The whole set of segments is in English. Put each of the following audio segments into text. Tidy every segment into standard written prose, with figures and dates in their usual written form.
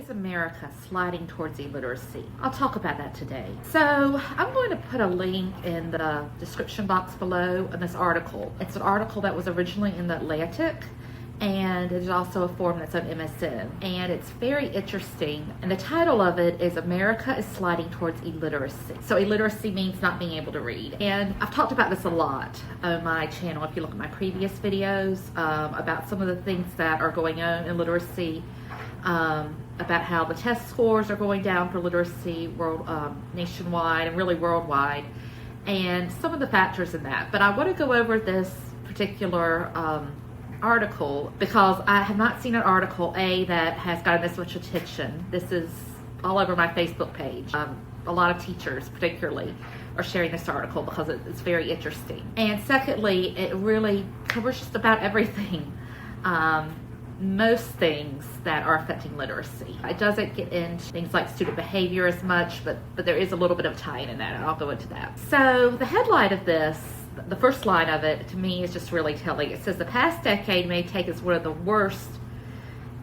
is America sliding towards illiteracy? I'll talk about that today. So I'm going to put a link in the description box below in this article. It's an article that was originally in the Atlantic, and there's also a forum that's on MSN, and it's very interesting, and the title of it is America is Sliding Towards Illiteracy. So illiteracy means not being able to read, and I've talked about this a lot on my channel if you look at my previous videos about some of the things that are going on in literacy, about how the test scores are going down for literacy nationwide and really worldwide, and some of the factors in that. But I want to go over this particular article because I have not seen an article that has gotten this much attention. This is all over my Facebook page. A lot of teachers particularly are sharing this article because it's very interesting. And secondly, it really covers just about everything, most things that are affecting literacy. It doesn't get into things like student behavior as much, but there is a little bit of tie-in in that, and I'll go into that. So the headline of this, the first line of it, to me, is just really telling. It says, the past decade may take as one of the worst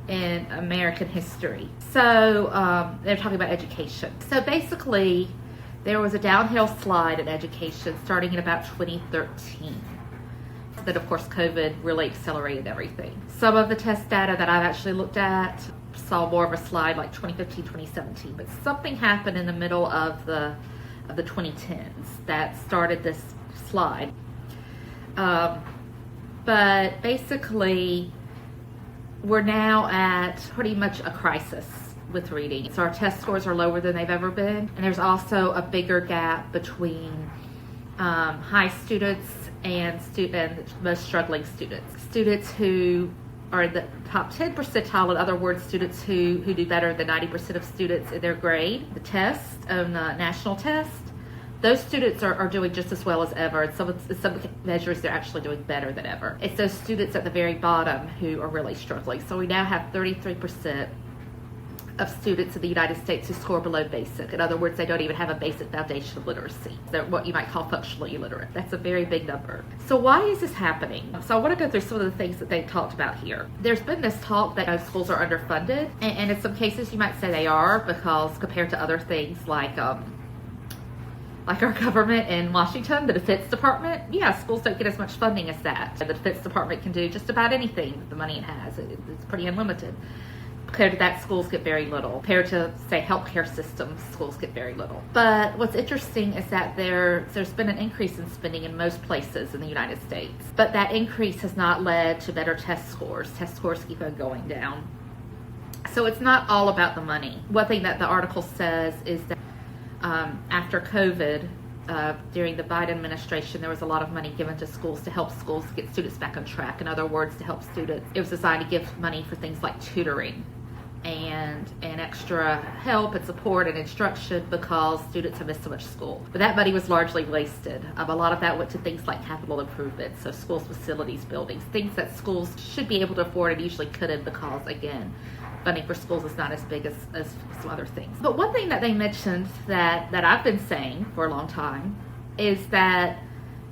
in American history. So they're talking about education. So basically, there was a downhill slide in education starting in about 2013. Then, of course, COVID really accelerated everything. Some of the test data that I've actually looked at saw more of a slide like 2015, 2017. But something happened in the middle of the 2010s that started this slide. But basically, we're now at pretty much a crisis with reading. So our test scores are lower than they've ever been. And there's also a bigger gap between high students and most struggling students. Students who are in the top 10 percentile, in other words, students who do better than 90% of students in their grade. The test, the national test, those students are doing just as well as ever. In some measures, they're actually doing better than ever. It's those students at the very bottom who are really struggling. So we now have 33% of students in the United States who score below basic. In other words, they don't even have a basic foundation of literacy. They're what you might call functionally illiterate. That's a very big number. So why is this happening? So I want to go through some of the things that they talked about here. There's been this talk that schools are underfunded, and in some cases you might say they are, because compared to other things like our government in Washington, the Defense Department, yeah, schools don't get as much funding as that. The Defense Department can do just about anything with the money it has. It's pretty unlimited. Compared to that, schools get very little. Compared to, say, healthcare systems, schools get very little. But what's interesting is that there's been an increase in spending in most places in the United States. But that increase has not led to better test scores. Test scores keep on going down. So it's not all about the money. One thing that the article says is that after COVID, during the Biden administration, there was a lot of money given to schools to help schools get students back on track. In other words, to help students. It was designed to give money for things like tutoring and extra help and support and instruction because students have missed so much school. But that money was largely wasted. A lot of that went to things like capital improvements, so schools, facilities, buildings, things that schools should be able to afford and usually couldn't because, again, funding for schools is not as big as some other things. But one thing that they mentioned that I've been saying for a long time is that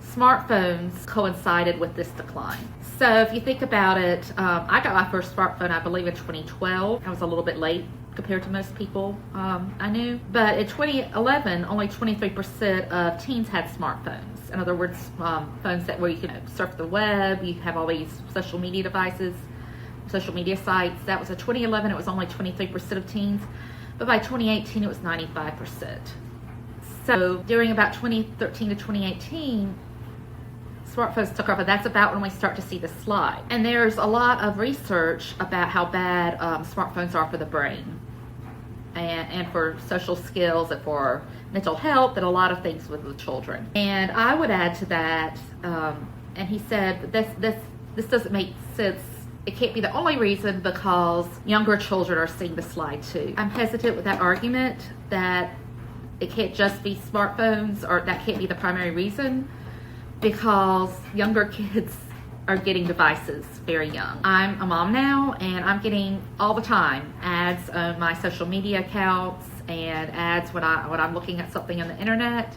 smartphones coincided with this decline. So if you think about it, I got my first smartphone, I believe, in 2012. I was a little bit late compared to most people I knew. But in 2011, only 23% of teens had smartphones. In other words, phones where you can surf the web, you have all these social media devices, social media sites. That was in 2011, it was only 23% of teens. But by 2018, it was 95%. So during about 2013 to 2018, smartphones took off, and that's about when we start to see the slide. And there's a lot of research about how bad smartphones are for the brain and for social skills and for mental health and a lot of things with the children. And I would add to that, and he said this doesn't make sense. It can't be the only reason because younger children are seeing the slide too. I'm hesitant with that argument that it can't just be smartphones, or that can't be the primary reason, because younger kids are getting devices very young. I'm a mom now, and I'm getting all the time ads on my social media accounts and ads when I'm looking at something on the internet,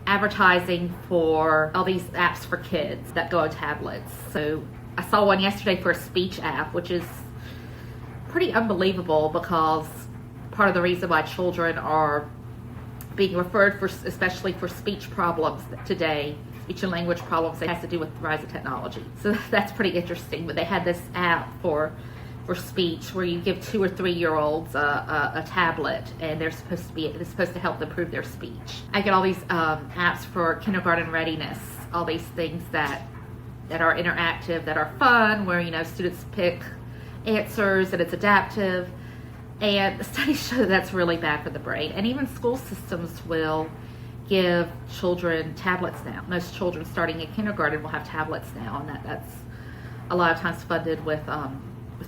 advertising for all these apps for kids that go on tablets. So I saw one yesterday for a speech app, which is pretty unbelievable, because part of the reason why children are being referred for, especially for speech problems today, speech and language problems, it has to do with the rise of technology. So that's pretty interesting. But they had this app for speech where you give 2 or 3 year olds a tablet, and it's supposed to help them improve their speech. I get all these apps for kindergarten readiness, all these things that are interactive, that are fun, where students pick answers and it's adaptive. And the studies show that's really bad for the brain. And even school systems will give children tablets now. Most children starting in kindergarten will have tablets now, and that's a lot of times funded with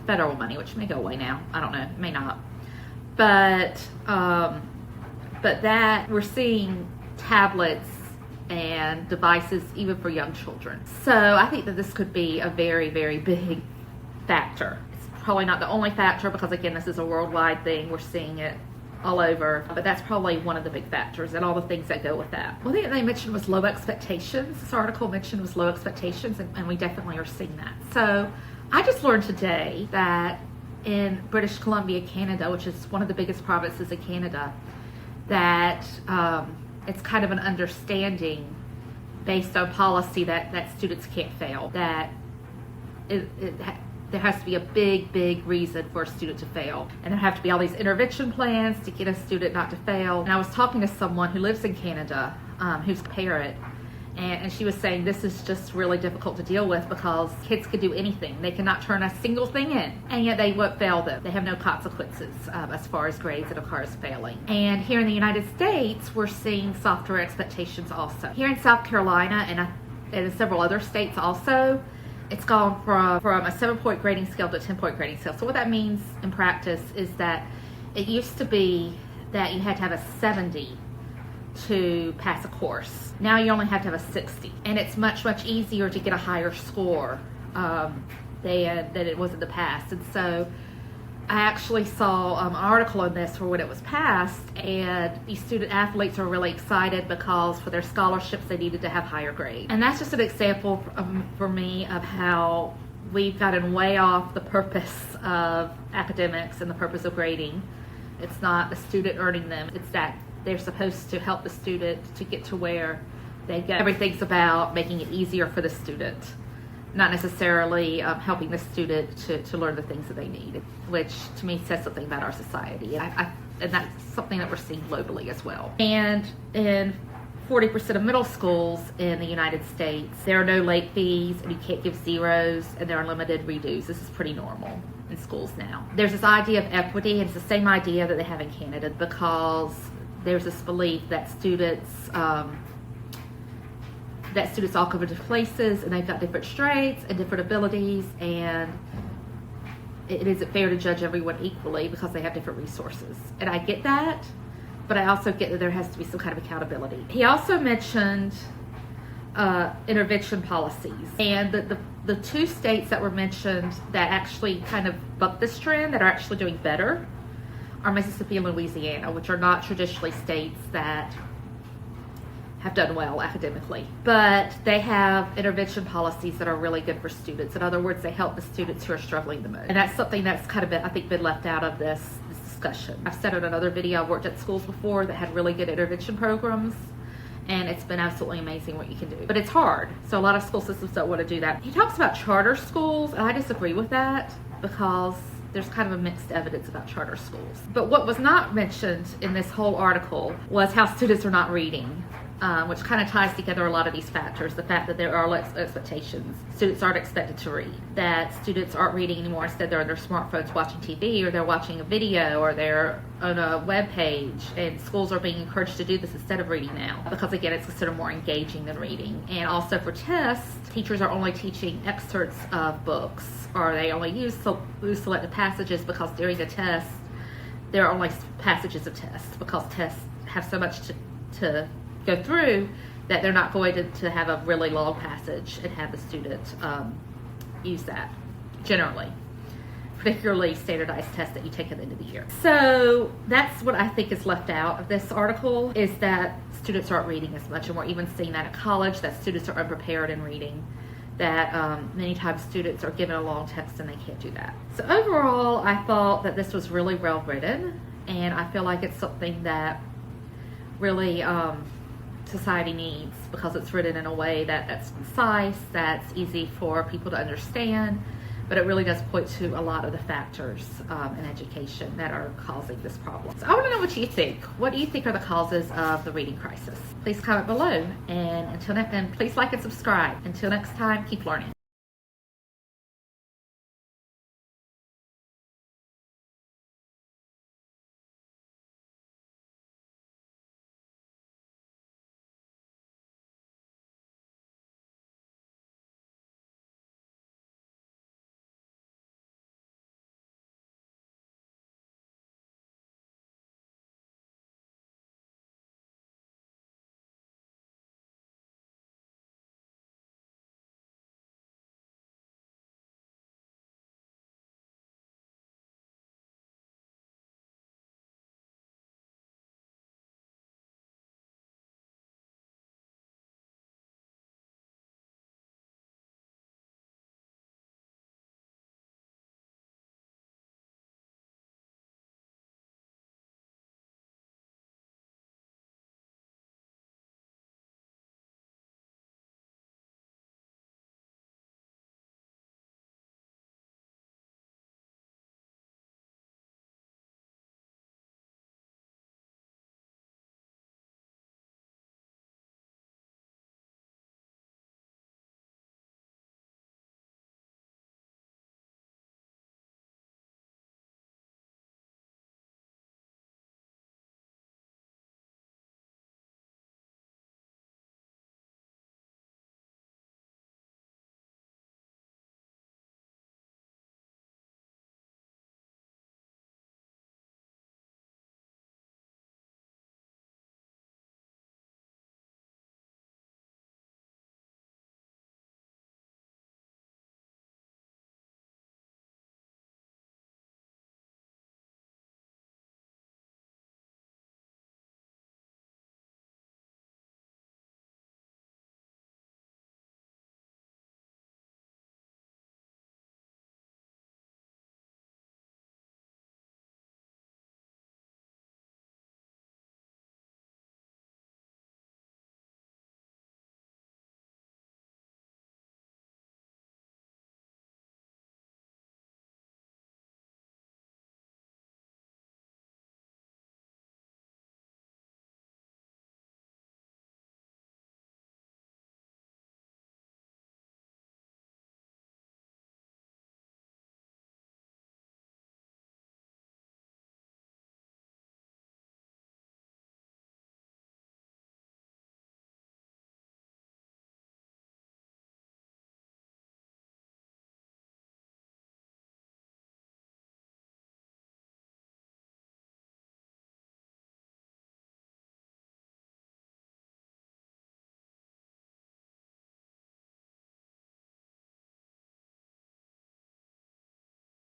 federal money, which may go away now. I don't know, it may not. But that we're seeing tablets and devices even for young children. So I think that this could be a very, very big factor. It's probably not the only factor, because again, this is a worldwide thing. We're seeing it all over, but that's probably one of the big factors, and all the things that go with that. One thing that they mentioned was low expectations. This article mentioned was low expectations, and we definitely are seeing that. So I just learned today that in British Columbia, Canada, which is one of the biggest provinces in Canada, that it's kind of an understanding based on policy that students can't fail, that there has to be a big reason for a student to fail, and there have to be all these intervention plans to get a student not to fail. And I was talking to someone who lives in Canada, who's a parent, and she was saying this is just really difficult to deal with, because kids could do anything. They cannot turn a single thing in, and yet they won't fail them. They have no consequences as far as grades that occurs failing. And here in the United States, we're seeing softer expectations also. Here in South Carolina and in several other states also, it's gone from a 7-point grading scale to a 10-point grading scale. So what that means in practice is that it used to be that you had to have a 70 to pass a course. Now you only have to have a 60, and it's much easier to get a higher score than it was in the past. And so I actually saw an article on this for when it was passed, and these student athletes are really excited because for their scholarships they needed to have higher grades. And that's just an example for me of how we've gotten way off the purpose of academics and the purpose of grading. It's not the student earning them, it's that they're supposed to help the student to get to where they go. Everything's about making it easier for the student, not necessarily helping the student to learn the things that they need, which to me says something about our society. And that's something that we're seeing globally as well. And in 40% of middle schools in the United States, there are no late fees, and you can't give zeros, and there are limited redos. This is pretty normal in schools now. There's this idea of equity, and it's the same idea that they have in Canada, because there's this belief that students all come from different places, and they've got different strengths and different abilities, and it isn't fair to judge everyone equally because they have different resources. And I get that, but I also get that there has to be some kind of accountability. He also mentioned intervention policies, and the 2 states that were mentioned that actually kind of buck this trend, that are actually doing better, are Mississippi and Louisiana, which are not traditionally states that have done well academically, but they have intervention policies that are really good for students. In other words, they help the students who are struggling the most. And that's something that's kind of been left out of this discussion. I've said in another video, I've worked at schools before that had really good intervention programs, and it's been absolutely amazing what you can do. But it's hard, so a lot of school systems don't want to do that. He talks about charter schools, and I disagree with that, because there's kind of a mixed evidence about charter schools. But what was not mentioned in this whole article was how students are not reading, which kind of ties together a lot of these factors. The fact that there are less expectations. Students aren't expected to read. That students aren't reading anymore. Instead, they're on their smartphones watching TV, or they're watching a video, or they're on a web page. And schools are being encouraged to do this instead of reading now, because again, it's considered more engaging than reading. And also for tests, teachers are only teaching excerpts of books, or they only use selected passages, because during the test, there are only passages of tests, because tests have so much to go through that they're not going to have a really long passage and have the student use that, generally, particularly standardized tests that you take at the end of the year. So that's what I think is left out of this article, is that students aren't reading as much, and we're even seeing that at college, that students are unprepared in reading, that many times students are given a long text and they can't do that. So overall, I thought that this was really well written, and I feel like it's something that really society needs, because it's written in a way that's concise, that's easy for people to understand, but it really does point to a lot of the factors in education that are causing this problem. So I want to know what you think. What do you think are the causes of the reading crisis? Please comment below, and please like and subscribe. Until next time, keep learning.